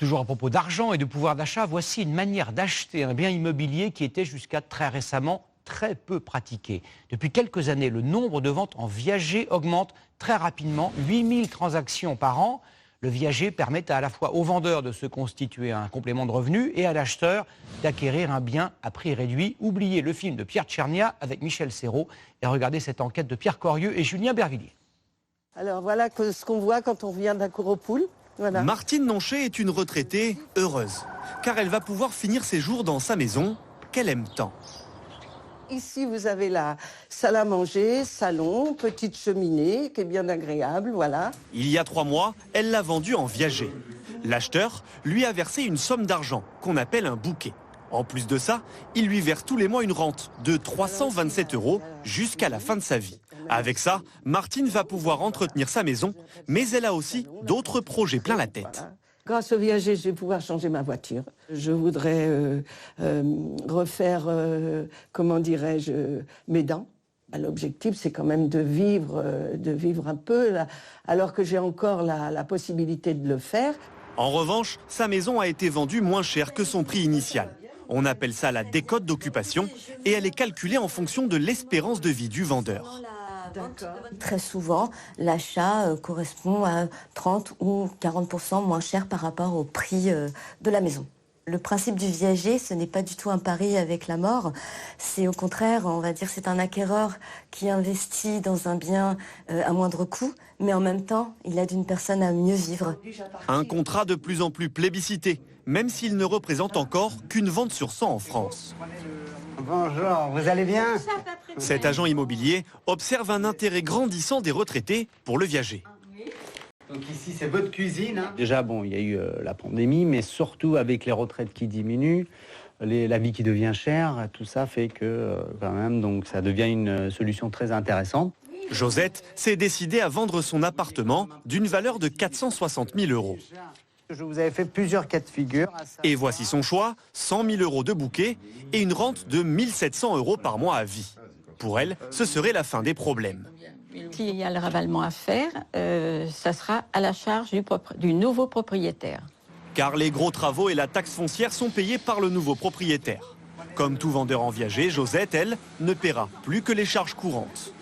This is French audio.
Toujours à propos d'argent et de pouvoir d'achat, voici une manière d'acheter un bien immobilier qui était jusqu'à très récemment très peu pratiquée. Depuis quelques années, le nombre de ventes en viager augmente très rapidement, 8000 transactions par an. Le viager permet à la fois au vendeur de se constituer un complément de revenu et à l'acheteur d'acquérir un bien à prix réduit. Oubliez le film de Pierre Tchernia avec Michel Serrault et regardez cette enquête de Pierre Corieux et Julien Bervilliers. Alors voilà ce qu'on voit quand on vient d'un cours aux poules. Voilà. Martine Nonchet est une retraitée heureuse, car elle va pouvoir finir ses jours dans sa maison qu'elle aime tant. Ici, vous avez la salle à manger, salon, petite cheminée qui est bien agréable, voilà. Il y a 3 mois, elle l'a vendue en viager. L'acheteur lui a versé une somme d'argent qu'on appelle un bouquet. En plus de ça, il lui verse tous les mois une rente de 327 € jusqu'à la fin de sa vie. Avec ça, Martine va pouvoir entretenir sa maison, mais elle a aussi d'autres projets plein la tête. Grâce au viager, je vais pouvoir changer ma voiture. Je voudrais refaire, comment dirais-je, mes dents. L'objectif, c'est quand même de vivre un peu, là, alors que j'ai encore la possibilité de le faire. En revanche, sa maison a été vendue moins cher que son prix initial. On appelle ça la décote d'occupation et elle est calculée en fonction de l'espérance de vie du vendeur. Très souvent, l'achat correspond à 30 ou 40% moins cher par rapport au prix de la maison. Le principe du viager, ce n'est pas du tout un pari avec la mort. C'est au contraire, on va dire, c'est un acquéreur qui investit dans un bien à moindre coût, mais en même temps, il aide une personne à mieux vivre. Un contrat de plus en plus plébiscité, même s'il ne représente encore qu'une vente sur 100 en France. Bonjour, vous allez bien? Cet agent immobilier observe un intérêt grandissant des retraités pour le viager. Donc ici, c'est votre cuisine. Hein? Déjà, bon, il y a eu la pandémie, mais surtout avec les retraites qui diminuent, la vie qui devient chère, tout ça fait que quand même, donc ça devient une solution très intéressante. Josette s'est décidée à vendre son appartement d'une valeur de 460 000 €. Je vous avais fait plusieurs cas de figure. Et voici son choix, 100 000 € de bouquet et une rente de 1 700 € par mois à vie. Pour elle, ce serait la fin des problèmes. S'il y a le ravalement à faire, ça sera à la charge du nouveau propriétaire. Car les gros travaux et la taxe foncière sont payés par le nouveau propriétaire. Comme tout vendeur en viager, Josette, elle, ne paiera plus que les charges courantes.